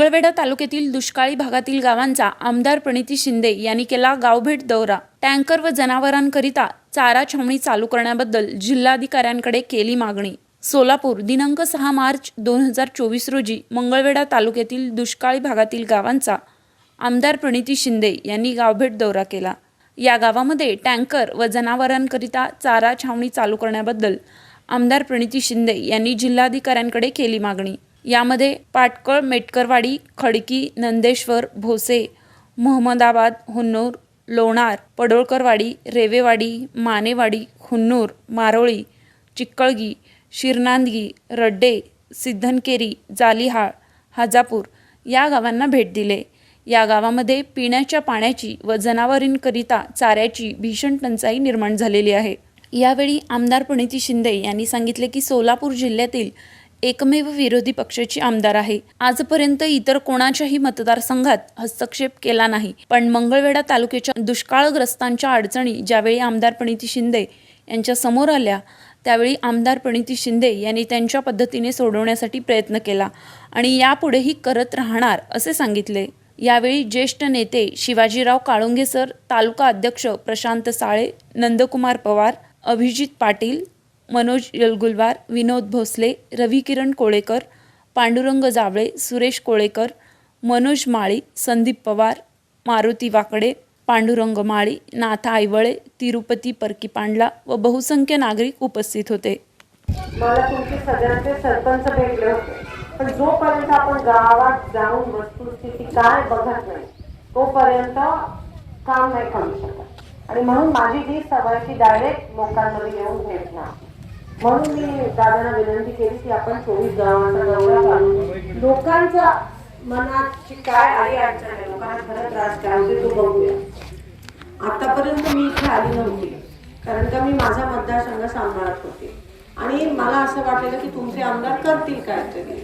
मंगळवेढा तालुक्यातील दुष्काळी भागातील गावांचा आमदार प्रणिती शिंदे यांनी केला गावभेट दौरा। टँकर व जनावरांकरिता चारा छावणी चालू करण्याबद्दल जिल्हाधिकाऱ्यांकडे केली मागणी। सोलापूर दिनांक 6 मार्च 2024 रोजी मंगळवेढा तालुक्यातील दुष्काळी भागातील गावांचा आमदार प्रणिती शिंदे यांनी गावभेट दौरा केला। या गावामध्ये टँकर व जनावरांकरिता चारा छावणी चालू करण्याबद्दल आमदार प्रणिती शिंदे यांनी जिल्हाधिकाऱ्यांकडे केली मागणी। यामध्ये पाटकळ, मेटकरवाडी, खडकी, नंदेश्वर, भोसे, मोहम्मदाबाद, हुन्नूर, लोणार, पडोळकरवाडी, रेवेवाडी, मानेवाडी, हुन्नूर, मारोळी, चिक्कळगी, शिरनांदगी, रड्डे, सिद्धनकेरी, जालिहाळ, हाजापूर या गावांना भेट दिले। या गावामध्ये पिण्याच्या पाण्याची व जनावरांकरिता चाऱ्याची भीषण टंचाई निर्माण झालेली आहे। यावेळी आमदार प्रणिती शिंदे यांनी सांगितले की सोलापूर जिल्ह्यातील एकमेव विरोधी पक्षाची आमदार आहे। आजपर्यंत इतर कोणाच्याही मतदारसंघात हस्तक्षेप केला नाही, पण मंगळवेढा तालुक्याच्या दुष्काळग्रस्तांच्या अडचणी ज्यावेळी आमदार प्रणिती शिंदे यांच्या समोर आल्या त्यावेळी आमदार प्रणिती शिंदे यांनी त्यांच्या पद्धतीने सोडवण्यासाठी प्रयत्न केला आणि यापुढेही करत राहणार असे सांगितले। यावेळी ज्येष्ठ नेते शिवाजीराव काळुंगे सर, तालुका अध्यक्ष प्रशांत साळे, नंदकुमार पवार, अभिजित पाटील, मनोज यलगुलवार, विनोद भोसले, रविकिरण कोळेकर, पांडुरंग जावळे, सुरेश कोळेकर, मनोज माळी, संदीप पवार, मारुती वाकडे, पांडुरंग माळी, नाथा आईवळे, तिरुपती परकी पांडला व बहुसंख्य नागरिक उपस्थित होते। मला तुमचे सगळ्यांचे सरपंच भेटले होते, पण जोपर्यंत आपण गावात जाऊन वस्तुस्थिती काय बघत नाही तोपर्यंत काम नाही करू शकत। आणि म्हणून माझी ही सवय की डायरेक्ट लोकांमध्ये येऊन भेटणार। म्हणून मी दादांना विनंती केली की आपण 24 गावांचा दौरा काढून लोकांच्या मनाची काय आहे अडचण आहे, लोकांना खरं त्रास काय होते तो बघूया। आतापर्यंत मी इथे आली नव्हती कारण का मी माझा मतदारसंघ सांभाळत होते आणि मला असं वाटलेलं की तुमचे आमदार करतील काहीतरी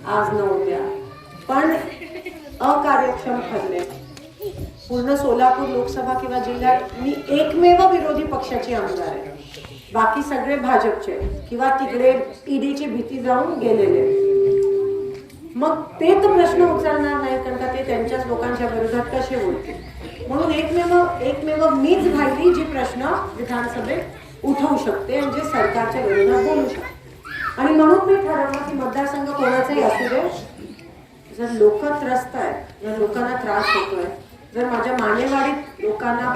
आज न उद्या, पण अकार्यक्षम ठरले। पूर्ण सोलापूर लोकसभा किंवा जिल्ह्यात मी एकमेव विरोधी पक्षाची आमदार आहे, बाकी सगळे भाजपचे किंवा तिकडे ईडीची भीती जाऊन गेलेले। मग ते तर प्रश्न उचलणार नाही कारण का ते त्यांच्याच लोकांच्या विरोधात कसे बोलतील। म्हणून एकमेव मीच राहिली जी प्रश्न विधानसभेत उठवू शकते आणि जे सरकारच्या विरोधात बोलू शकते। आणि म्हणून मी ठरवलं की मतदारसंघ कोणाचाही असू दे, जर लोक त्रस्त आहेत, जर लोकांना त्रास होतोय, जर माझ्या मानेवाडीत लोकांना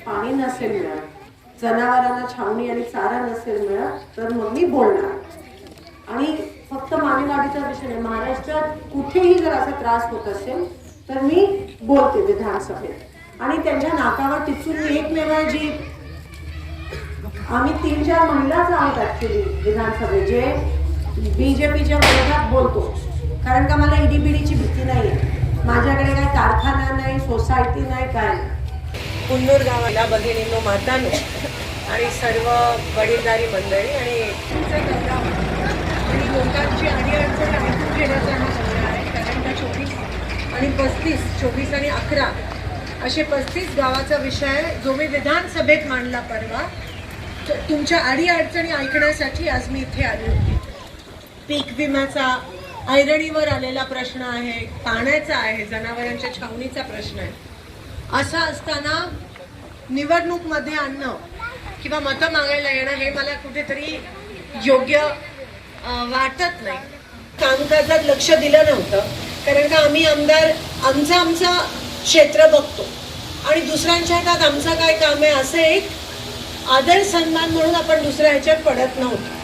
पाणी नसेल मिळत, जनावरांना छावणी आणि चारा नसेल मिळत, तर मग मी बोलणार। आणि फक्त मानेवाडीचा विषय नाही, महाराष्ट्रात कुठेही जर असा त्रास होत असेल तर मी बोलते विधानसभेत। आणि त्यांच्या नाकावर टिचून मी एकमेव जी आम्ही 3-4 महिलाच आहोत ऍक्च्युली विधानसभेत जे बीजेपीच्या विरोधात बोलतो, कारण का मला ईडीबीडीची भीती नाही आहे। माझ्याकडे काही कारखाना नाही, सोसायटी नाही, काय नाही। हुन्नूर गावाला भगिनींनो, मातांनो आणि सर्व वडीलधारी मंडळी आणि लोकांची अडीअडचण ऐकून घेण्याचा हा सल्ला आहे। कारण का 24 आणि 11 असे 35 गावाचा विषय जो मी विधानसभेत मांडला परवा, तुमच्या अडीअडचणी ऐकण्यासाठी आज मी इथे आली होती। पीक विम्याचा, ऐरणीवर आलेला प्रश्न आहे, पाण्याचा आहे, जनावरांच्या छावणीचा प्रश्न आहे। असं असताना निवडणूकमध्ये आणणं किंवा मतं मागायला येणं हे मला कुठेतरी योग्य वाटत नाही। कामकाजात लक्ष दिलं नव्हतं कारण का आम्ही आमदार आमचा क्षेत्र बघतो आणि दुसऱ्यांच्या हातात आमचं काय काम आहे असं एक आदर सन्मान म्हणून आपण दुसऱ्या ह्याच्यात पडत नव्हतो।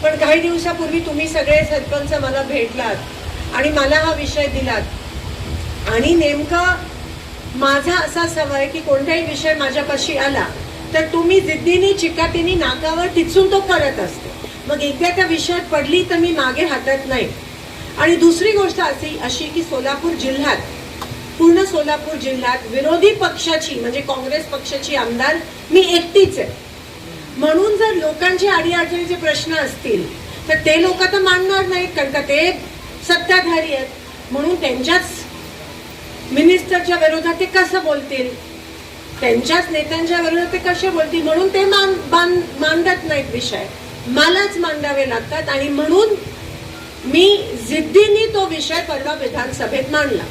पण काही दिवसापूर्वी तुम्ही सगळे सरपंच मला भेटलात आणि मला हा विषय दिलात आणि नेमकं माझा असा सवय की कोणताही विषय माझ्यापाशी आला तर तुम्ही जिद्दीने चिकाटीने नाकावर टिचून तो करत असते। मग एकदा त्या विषयात पडली तर मी मागे हटत नाही। आणि दुसरी गोष्ट अशी की सोलापूर जिल्ह्यात, पूर्ण सोलापूर जिल्ह्यात विरोधी पक्षाची म्हणजे काँग्रेस पक्षाची आमदार मी एकटीच आहे। म्हणून जर लोकांचे अडीअडचणीचे प्रश्न असतील तर ते लोक तर मांडणार नाहीत कारण का ते सत्ताधारी आहेत। म्हणून त्यांच्याच मिनिस्टरच्या विरोधात ते कसं बोलतील, त्यांच्याच नेत्यांच्या विरोधात ते कसे बोलतील, म्हणून ते मांडत नाहीत विषय, मलाच मांडावे लागतात। आणि म्हणून मी जिद्दीने तो विषय परवा विधानसभेत मांडला.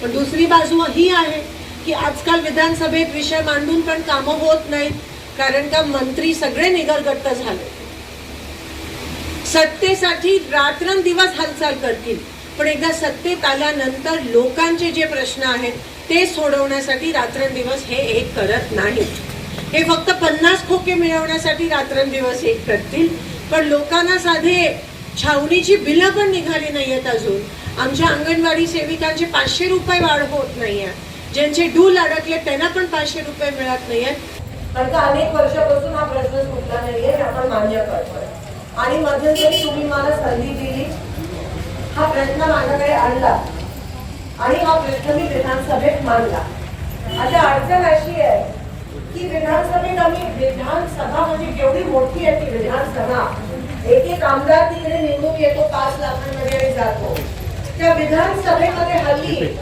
पण दुसरी बाजू ही आहे की आजकाल विधानसभेत विषय मांडून पण कामं होत नाहीत, कारण का मंत्री सगळे निगरगट्ट झाले. सत्तेसाठी रात्रंदिवस हालचाल करतील, पण एकदा सत्तेत आल्यानंतर लोकांचे जे प्रश्न आहेत ते सोडवण्यासाठी रात्रंदिवस हे एक करत नाहीत. हे फक्त 50 खोके मिळवण्यासाठी रात्रंदिवस एक करतील, पण लोकांना साधे छावणीची बिलं पण निघाली नाहीयेत अजून. आमच्या अंगणवाडी सेविकांचे 500 रुपये वाढ होत नाहीये. ज्यांचे डूल अडकले त्यांना पण 500 रुपये मिळत नाहीयेत. कारण का अनेक वर्षापासून हा प्रश्न सुटला नाहीये, आपण मान्य करतोय. आणि मध्यंतरी तुम्ही मला संधी दिली, हा प्रश्न माझ्याकडे आणला आणि हा प्रश्न मी विधानसभेत मांडला. आता अडचण अशी आहे की विधानसभेत विधानसभा म्हणजे केवढी मोठी आहे ती विधानसभा. एक आमदार तिकडे निवडून येतो 5 लाखांमध्ये आणि जातो. त्या विधानसभेमध्ये हल्ली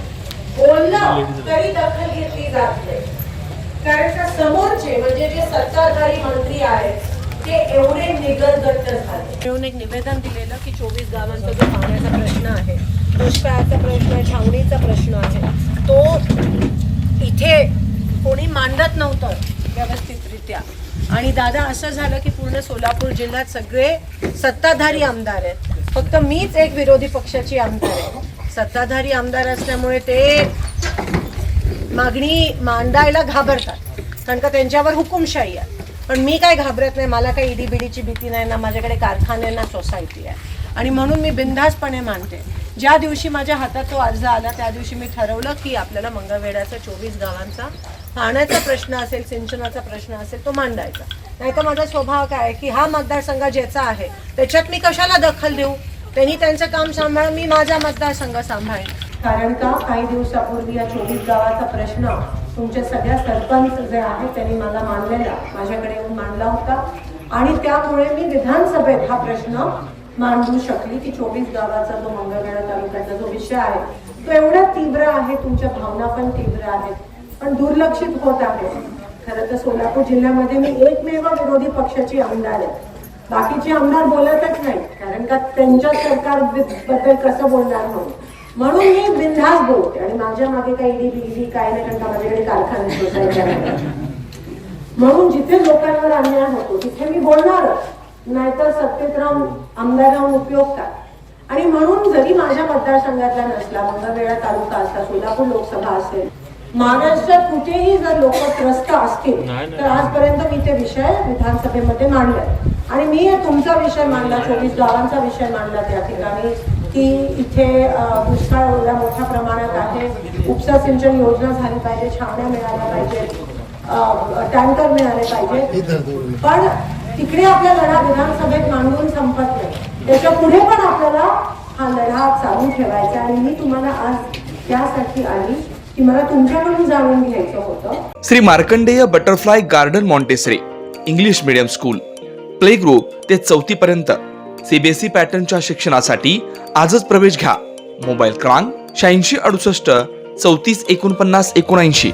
बोललं तरी दखल घेतली जात नाही, कारण त्या समोरचे म्हणजे जे सत्ताधारी मंत्री आहेत ते एवढे निगरगट्ट झाले. मिळून एक निवेदन दिलेलं की 24 गावांचा जो पाण्याचा प्रश्न आहे, दुष्काळाचा प्रश्न आहे, छावणीचा प्रश्न आहे, तो इथे कोणी मांडत नव्हतं व्यवस्थितरित्या. आणि दादा असं झालं की पूर्ण सोलापूर जिल्ह्यात सगळे सत्ताधारी आमदार आहेत, फक्त मीच एक विरोधी पक्षाची आमदार आहे. सत्ताधारी आमदार असल्यामुळे ते मागणी मांडायला घाबरतात, कारण का त्यांच्यावर हुकुमशाही आहे. पण मी काय घाबरत नाही, मला काही ईडीबीडीची भीती नाही ना, माझ्याकडे कारखाने ना सोसायटी आहे. आणि म्हणून मी बिनधास्तपणे मानते. ज्या दिवशी माझ्या हातात तो अर्ज आला त्या दिवशी मी ठरवलं की आपल्याला मंगळवेढ्याचा 24 गावांचा पाण्याचा प्रश्न असेल, सिंचनाचा प्रश्न असेल, तो मांडायचा. नाही तर माझा स्वभाव काय आहे की हा मतदारसंघ ज्याचा आहे त्याच्यात मी कशाला दखल देऊ. त्यांनी त्यांचं काम सांभाळ, मी माझा मतदारसंघ सांभाळेन. कारण का काही दिवसापूर्वी या 24 गावाचा प्रश्न तुमच्या सगळ्या सरपंच जे आहेत त्यांनी मला मांडलेला, माझ्याकडे येऊन मांडला होता. आणि त्यामुळे मी विधानसभेत हा प्रश्न मांडू शकली की 24 गावाचा जो मंगळवेढा तालुक्याचा जो विषय आहे तो एवढा तीव्र आहे, तुमच्या भावना पण तीव्र आहेत, पण दुर्लक्षित होत आहे. खरं तर सोलापूर जिल्ह्यामध्ये मी एकमेव विरोधी पक्षाची आमदार आहे. बाकीचे आमदार बोलतच नाही, कारण का त्यांच्या सरकारबद्दल कसं बोलणार म्हणून मी बिनधास्त बोलते. आणि माझ्या मागे काही ईडी काय नाही, कारण का माझ्याकडे कारखाने सोसायटी आहे. म्हणून जिथे लोकांवर अन्याय होतो तिथे मी बोलणार, नाहीतर सत्तेत राहून आमदार राहून उपयोग काय. आणि म्हणून जरी माझ्या मतदारसंघातला नसला, मंगळवेढा तालुका असला, सोलापूर लोकसभा असेल, महाराष्ट्रात कुठेही जर लोक त्रस्त असतील तर आजपर्यंत मी ते विषय विधानसभेमध्ये मांडले. आणि मी तुमचा विषय मांडला, 24 गावांचा विषय मांडला त्या ठिकाणी की इथे दुष्काळ एवढ्या मोठ्या प्रमाणात आहे, उपसा सिंचन योजना झाली पाहिजे, छावण्या मिळाल्या पाहिजे, टँकर मिळाले पाहिजे. पण तिकडे आपला लढा विधानसभेत मांडून संपत नाही, त्याच्या पुढे पण आपल्याला हा लढा चालू ठेवायचा. आणि मी तुम्हाला आज त्यासाठी आली की मला तुमच्याकडून जाणून घ्यायचं होतं. Shri Markandeya butterfly garden Montessori English medium school, play group ते 4थी पर्यंत सीबीएसई पॅटर्नच्या शिक्षणासाठी आजच प्रवेश घ्या. मोबाईल क्रमांक 8668 34 49 79.